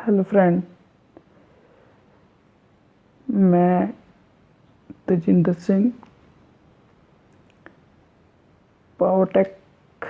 Hello friend. मैं Tejinder Singh Powertech.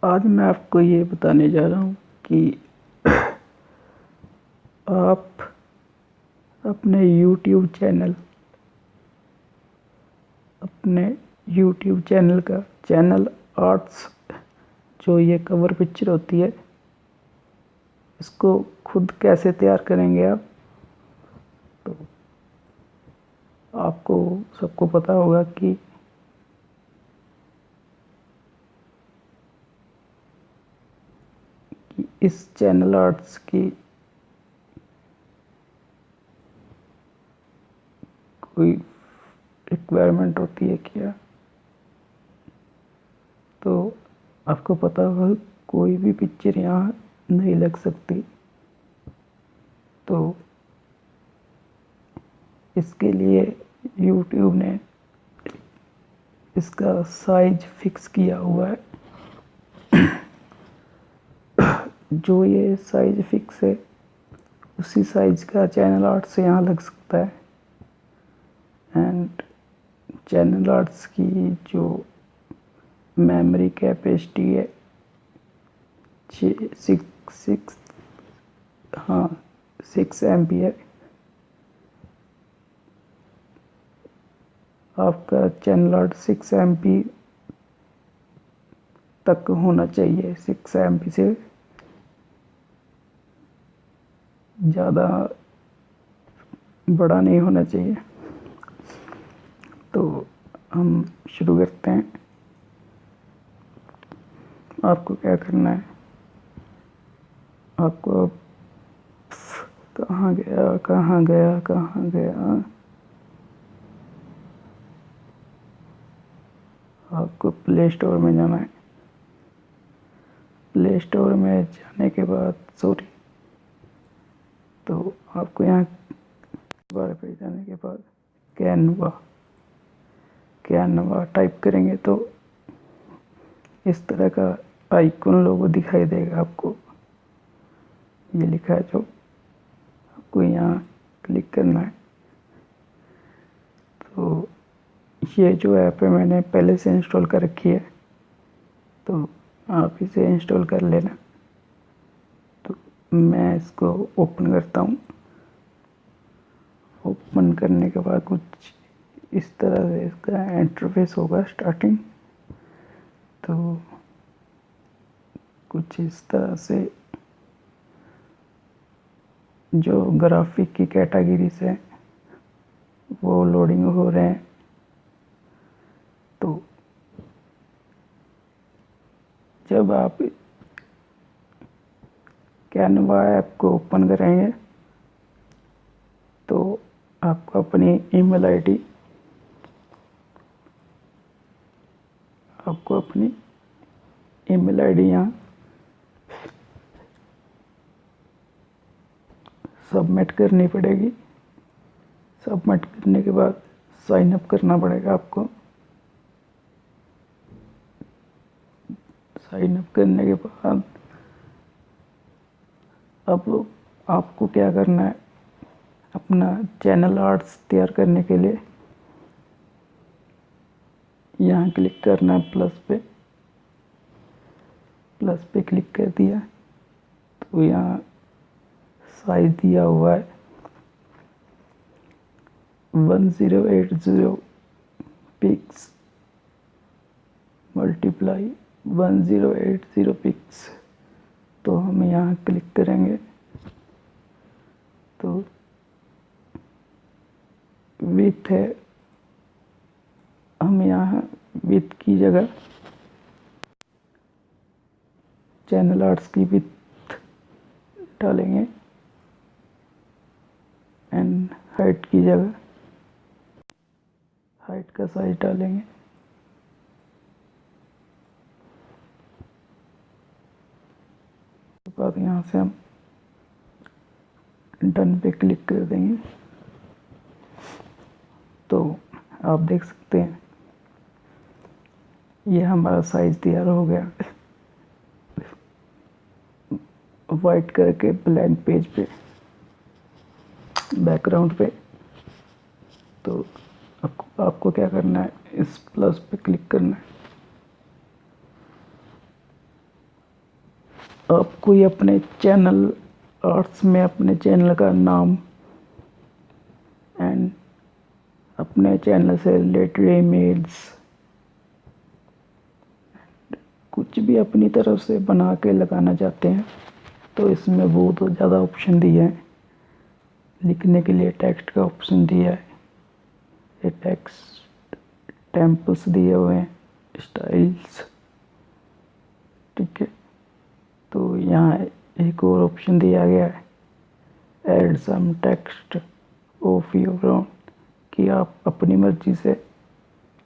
आज मैं आपको ये बताने जा रहा हूँ कि आप अपने यूट्यूब चैनल का चैनल आर्ट्स, जो ये कवर पिक्चर होती है, इसको खुद कैसे तैयार करेंगे आप। तो आपको सबको पता होगा कि इस चैनल आर्ट्स की कोई रिक्वायरमेंट होती है क्या। तो आपको पता होगा कोई भी पिक्चर यहाँ नहीं लग सकती। तो इसके लिए यूट्यूब ने इसका साइज फिक्स किया हुआ है। जो ये साइज फिक्स है उसी साइज का चैनल आर्ट्स यहाँ लग सकता है। एंड चैनल आर्ट्स की जो मेमोरी कैपेसिटी है 6 MB है। आपका चैनल आर्ट 6 MB तक होना चाहिए। 6 MB से ज़्यादा बड़ा नहीं होना चाहिए। तो हम शुरू करते हैं। आपको क्या करना है, आपको कहाँ गया आपको प्ले स्टोर में जाना है। प्ले स्टोर में जाने के बाद तो आपको यहाँ बार पे जाने के बाद कैनवा टाइप करेंगे तो इस तरह का आइकन लोगो दिखाई देगा आपको। ये लिखा है, जो आपको यहाँ क्लिक करना है। तो ये जो ऐप है मैंने पहले से इंस्टॉल कर रखी है, तो आप इसे इंस्टॉल कर लेना। तो मैं इसको ओपन करता हूँ। ओपन करने के बाद कुछ इस तरह से इसका इंटरफेस होगा स्टार्टिंग। तो कुछ इस तरह से जो ग्राफिक की कैटेगरीज है वो लोडिंग हो रहे हैं। तो जब आप कैनवा ऐप को ओपन करेंगे तो आपको अपनी ईमेल आईडी यहाँ सबमिट करनी पड़ेगी। सबमिट करने के बाद साइन अप करना पड़ेगा आपको। साइन अप करने के बाद अब आपको क्या करना है, अपना चैनल आर्ट्स तैयार करने के लिए यहाँ क्लिक करना है प्लस पे क्लिक कर दिया। तो यहाँ साइज दिया हुआ है 1080 पिक्स मल्टीप्लाई 1080 पिक्स। तो हम यहाँ क्लिक करेंगे तो विथ है, हम यहाँ विथ की जगह चैनल आर्ट्स की विथ डालेंगे एंड हाइट की जगह हाइट का साइज डालेंगे। उसके बाद यहाँ से हम डन पे क्लिक कर देंगे। तो आप देख सकते हैं ये हमारा साइज तैयार हो गया। वाइट करके ब्लैंक पेज पे बैकग्राउंड पे। तो आपको क्या करना है, इस प्लस पे क्लिक करना है। आप कोई अपने चैनल आर्ट्स में अपने चैनल का नाम एंड अपने चैनल से रिलेटेड इमेज कुछ भी अपनी तरफ से बना के लगाना चाहते हैं तो इसमें बहुत ज़्यादा ऑप्शन दिए हैं। लिखने के लिए टेक्स्ट का ऑप्शन दिया है, ये टेक्स्ट टेम्पल्स दिए हुए हैं, स्टाइल्स, ठीक है। तो यहाँ एक और ऑप्शन दिया गया है, add some text of your own, कि आप अपनी मर्जी से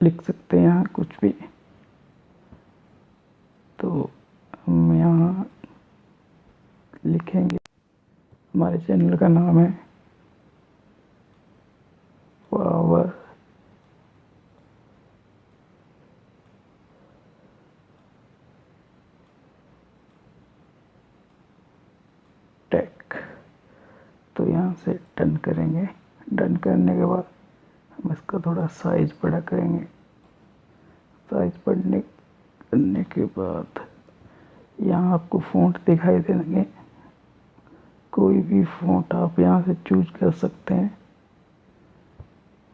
लिख सकते हैं यहाँ कुछ भी। तो हम यहाँ लिखेंगे, हमारे चैनल का नाम है पावर टेक। तो यहाँ से डन करेंगे। डन करने के बाद हम इसका थोड़ा साइज बड़ा करेंगे। साइज बढ़ने करने के बाद यहाँ आपको फ़ॉन्ट दिखाई देंगे। कोई भी फ़ॉन्ट आप यहाँ से चूज कर सकते हैं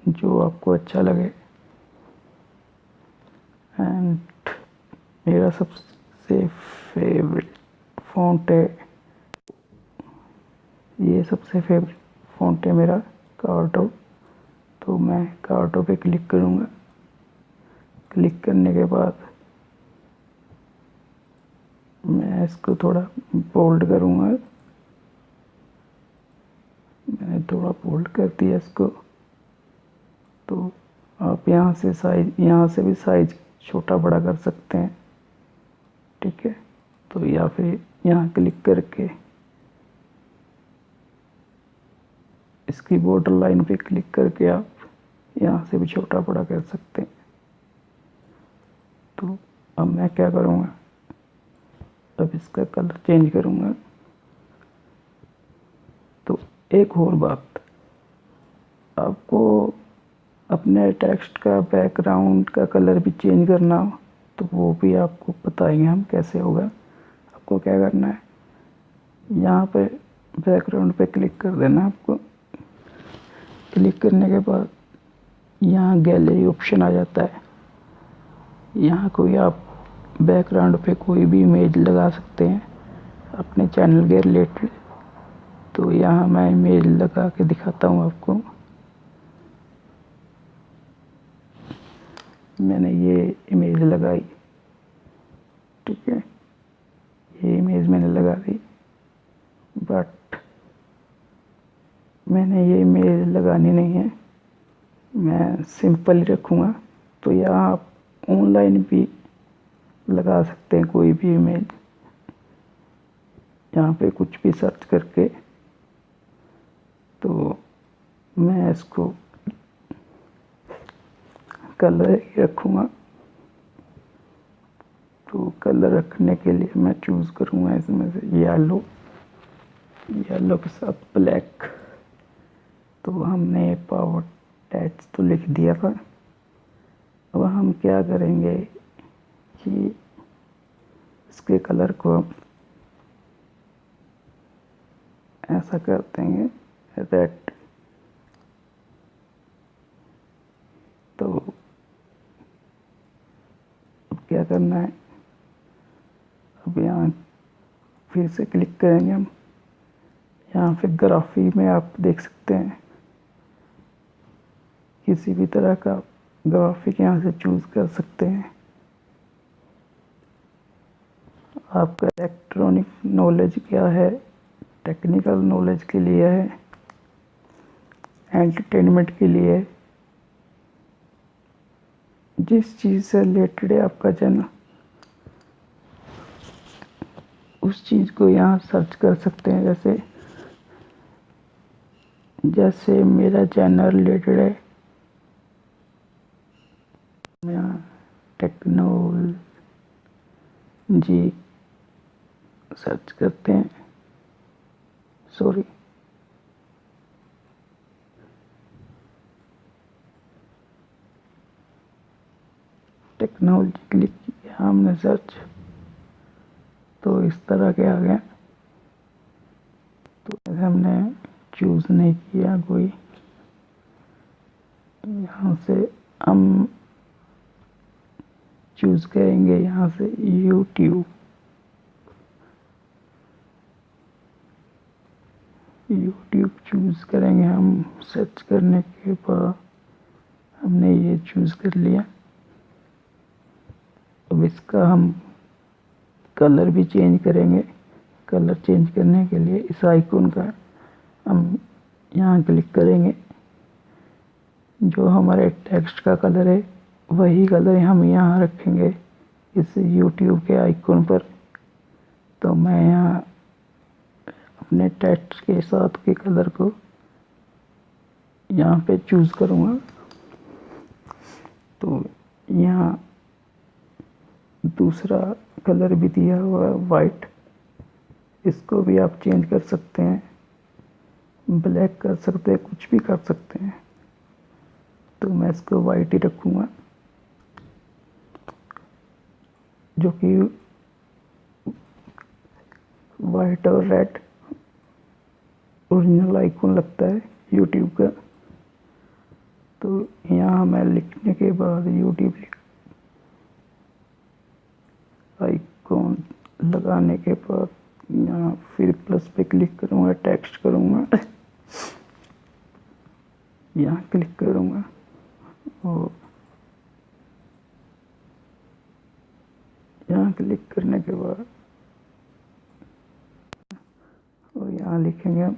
जो आपको अच्छा लगे। एंड मेरा सबसे फेवरेट फ़ॉन्ट है, ये सबसे फेवरेट फ़ॉन्ट है मेरा कार्टो। तो मैं कार्टो पे क्लिक करूँगा। क्लिक करने के बाद मैं इसको थोड़ा बोल्ड करूँगा। मैंने थोड़ा बोल्ड कर दिया इसको। तो आप यहाँ से भी साइज छोटा बड़ा कर सकते हैं, ठीक है। तो या फिर यहाँ क्लिक करके इसकी बॉर्डर लाइन पे क्लिक करके आप यहाँ से भी छोटा बड़ा कर सकते हैं। तो अब मैं क्या करूँगा, अब इसका कलर चेंज करूँगा। तो एक और बात, आपको अपने टेक्स्ट का बैकग्राउंड का कलर भी चेंज करना हो तो वो भी आपको बताएंगे हम कैसे होगा। आपको क्या करना है, यहाँ पे बैकग्राउंड पे क्लिक कर देना। आपको क्लिक करने के बाद यहाँ गैलरी ऑप्शन आ जाता है। यहाँ कोई आप बैकग्राउंड पे कोई भी इमेज लगा सकते हैं अपने चैनल के रिलेटेड। तो यहाँ मैं इमेज लगा के दिखाता हूँ आपको। मैंने ये इमेज लगाई, ठीक है, ये इमेज मैंने लगा दी। बट मैंने ये इमेज लगानी नहीं है, मैं सिंपल ही रखूँगा। तो यहाँ आप ऑनलाइन भी लगा सकते हैं कोई भी इमेज, यहाँ पे कुछ भी सर्च करके। तो मैं इसको कलर ही रखूँगा। तो कलर रखने के लिए मैं चूज़ करूँगा इसमें से येलो, येलो के साथ ब्लैक। तो हमने पावर टच तो लिख दिया था। अब हम क्या करेंगे कि इसके कलर को हम ऐसा कर देंगे रेड। तो अब क्या करना है, अब यहाँ फिर से क्लिक करेंगे हम। यहाँ पे ग्राफी में आप देख सकते हैं किसी भी तरह का ग्राफिक यहाँ से चूज़ कर सकते हैं। आपका इलेक्ट्रॉनिक नॉलेज क्या है, टेक्निकल नॉलेज के लिए है, एंटरटेनमेंट के लिए है, जिस चीज़ से रिलेटेड है आपका चैनल उस चीज़ को यहाँ सर्च कर सकते हैं। जैसे मेरा चैनल रिलेटेड है, यहाँ टेक्नोलॉजी सर्च करते हैं। सॉरी, टेक्नोलॉजी क्लिक किया हमने सर्च, तो इस तरह के आ गए। तो हमने चूज़ नहीं किया कोई, यहाँ से हम चूज़ करेंगे यहाँ से यूट्यूब। यूट्यूब चूज़ करेंगे हम। सर्च करने के बाद हमने ये चूज़ कर लिया। अब इसका हम कलर भी चेंज करेंगे। कलर चेंज करने के लिए इस आइकॉन का हम यहाँ क्लिक करेंगे। जो हमारे टेक्स्ट का कलर है वही कलर हम यहाँ रखेंगे इस यूट्यूब के आइकॉन पर। तो मैं यहाँ अपने टेक्स्ट के साथ के कलर को यहाँ पे चूज़ करूँगा। तो यहाँ दूसरा कलर भी दिया हुआ है वाइट, इसको भी आप चेंज कर सकते हैं, ब्लैक कर सकते हैं, कुछ भी कर सकते हैं। तो मैं इसको वाइट ही रखूँगा, जो कि वाइट और रेड ओरिजिनल आइकॉन लगता है यूट्यूब का। तो यहाँ मैं लिखने के बाद यूट्यूब आइकॉन लगाने के बाद यहाँ फिर प्लस पे क्लिक करूँगा, टेक्स्ट करूँगा, यहाँ क्लिक करूँगा और यहाँ क्लिक करने के बाद और यहाँ लिखेंगे हम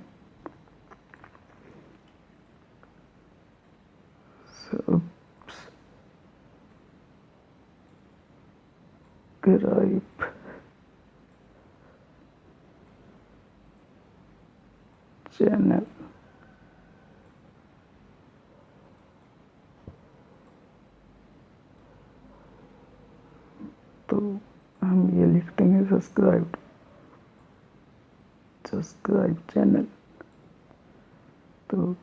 सब्सक्राइब चैनल। तो हम ये लिख देंगे सब्सक्राइब चैनल। तो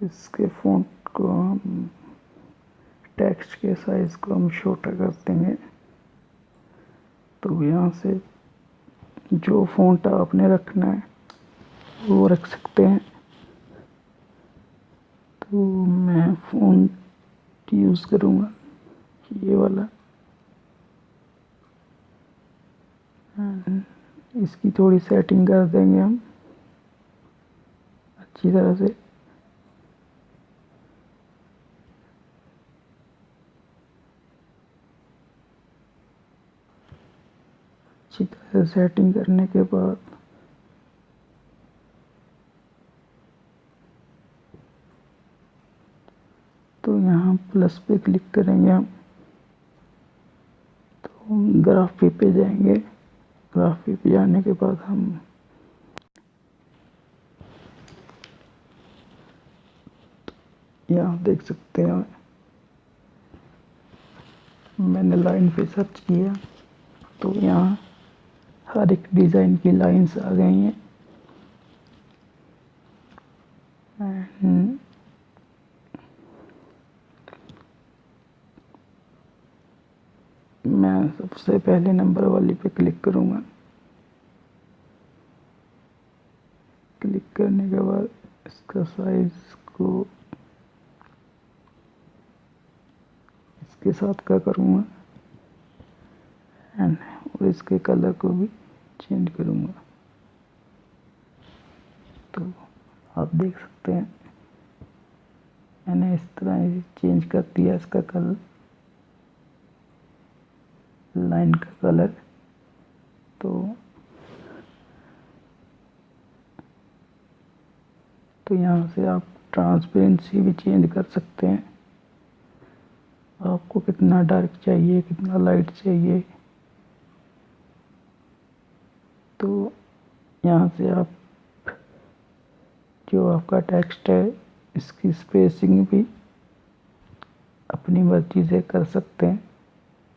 इसके फ़ॉन्ट को हम टेक्स्ट के साइज़ को हम छोटा कर देंगे। तो यहाँ से जो फ़ॉन्ट आपने रखना है वो रख सकते हैं। तो मैं फ़ॉन्ट यूज़ करूँगा ये वाला। इसकी थोड़ी सेटिंग कर देंगे हम अच्छी तरह से। अच्छी तरह से सेटिंग करने के बाद तो यहाँ प्लस पे क्लिक करेंगे हम। तो ग्राफी पे जाएंगे। ग्राफी पे जाने के बाद हम यहाँ देख सकते हैं मैंने लाइन पे सर्च किया तो यहाँ हर एक डिज़ाइन की लाइंस आ गई हैं। मैं सबसे पहले नंबर वाली पे क्लिक करूँगा। क्लिक करने के बाद इसका साइज़ को इसके साथ का करूँगा और इसके कलर को भी चेंज करूँगा। तो आप देख सकते हैं मैंने इस तरह चेंज कर दिया इसका कलर, लाइन का कलर। तो यहाँ से आप ट्रांसपेरेंसी भी चेंज कर सकते हैं। आपको कितना डार्क चाहिए, कितना लाइट चाहिए। तो यहाँ से आप जो आपका टेक्स्ट है इसकी स्पेसिंग भी अपनी मर्जी से कर सकते हैं,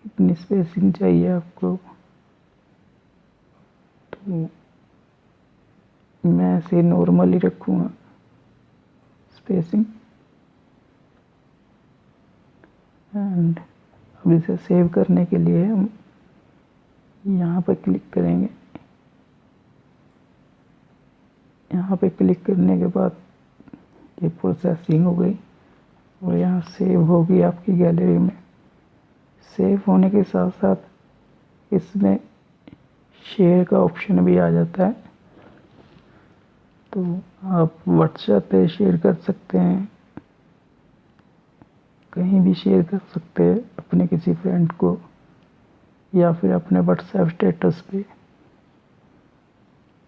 कितनी स्पेसिंग चाहिए आपको। तो मैं ऐसे नॉर्मली रखूँगा स्पेसिंग। एंड अब इसे सेव करने के लिए हम यहाँ पर क्लिक करेंगे। यहाँ पे क्लिक करने के बाद ये प्रोसेसिंग हो गई और यहाँ सेव होगी आपकी गैलरी में। सेव होने के साथ साथ इसमें शेयर का ऑप्शन भी आ जाता है, तो आप व्हाट्सएप पे शेयर कर सकते हैं, कहीं भी शेयर कर सकते हैं अपने किसी फ्रेंड को, या फिर अपने व्हाट्सएप स्टेटस पे।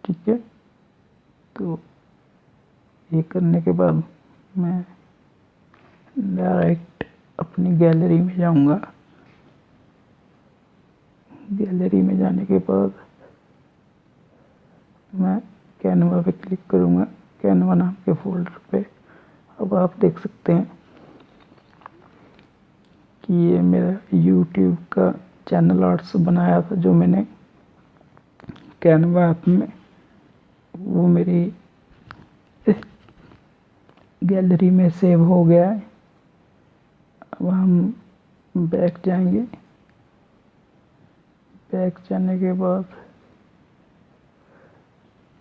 ठीक है, तो ये करने के बाद मैं डायरेक्ट अपनी गैलरी में जाऊंगा। गैलरी में जाने के बाद मैं कैनवा पे क्लिक करूंगा, कैनवा नाम के फोल्डर पे। अब आप देख सकते हैं कि ये मेरा यूट्यूब का चैनल आर्ट्स बनाया था जो मैंने कैनवा ऐप में, वो मेरी गैलरी में सेव हो गया है। अब हम बैक जाएंगे। बैक जाने के बाद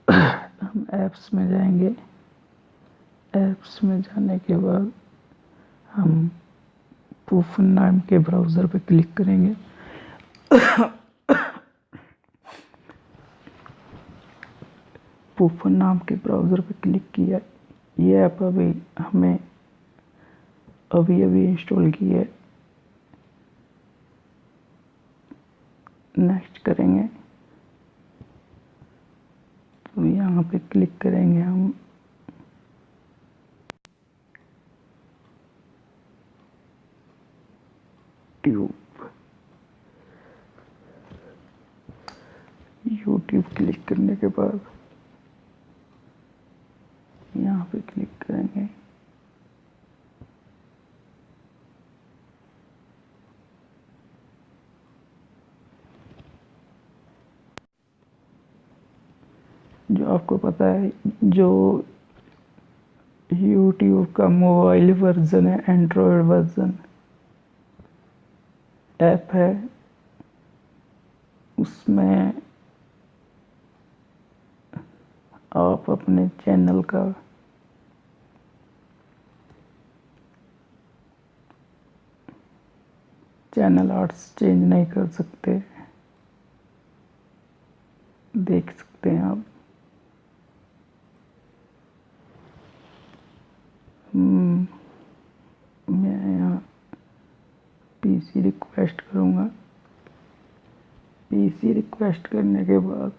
हम ऐप्स में जाएंगे। ऐप्स में जाने के बाद हम पूफन नाम के ब्राउज़र पे क्लिक करेंगे। पूफन नाम के ब्राउज़र पे क्लिक किया। ये ऐप अभी हमें अभी इंस्टॉल की है। नेक्स्ट करेंगे तो यहाँ पे क्लिक करेंगे हम। यूट्यूब क्लिक करने के बाद यहाँ पे क्लिक करेंगे। जो आपको पता है, जो यूट्यूब का मोबाइल वर्जन है, एंड्रॉयड वर्जन ऐप है, उसमें आप अपने चैनल का चैनल आर्ट्स चेंज नहीं कर सकते। देख सकते हैं आप। मैं यहाँ पीसी रिक्वेस्ट करूँगा। पीसी रिक्वेस्ट करने के बाद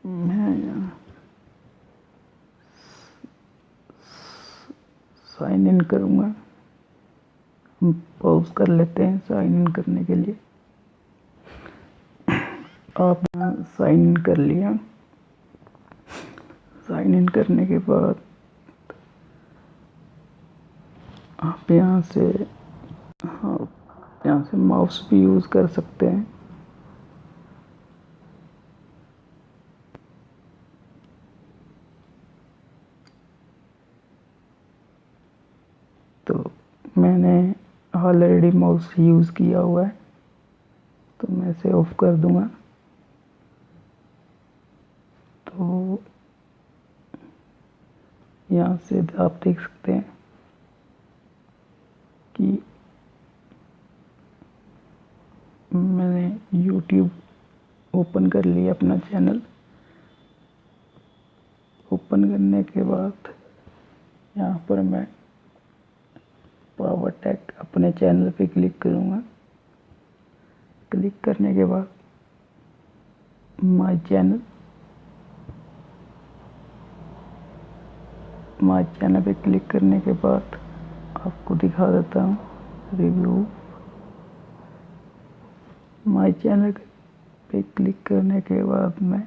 मैं यहाँ साइन इन करूँगा। हम पॉज कर लेते हैं साइन इन करने के लिए। आप यहाँ साइन इन कर लिया। साइन इन करने के बाद आप यहाँ से माउस भी यूज़ कर सकते हैं। तो मैंने ऑलरेडी माउस यूज़ किया हुआ है, तो मैं इसे ऑफ कर दूंगा। तो यहाँ से आप देख सकते हैं कि मैंने YouTube ओपन कर लिया अपना चैनल। ओपन करने के बाद यहाँ पर मैं पावर टेक अपने चैनल पे क्लिक करूँगा। क्लिक करने के बाद माय चैनल पे क्लिक करने के बाद आपको दिखा देता हूँ रिव्यू। माय चैनल पे क्लिक करने के बाद मैं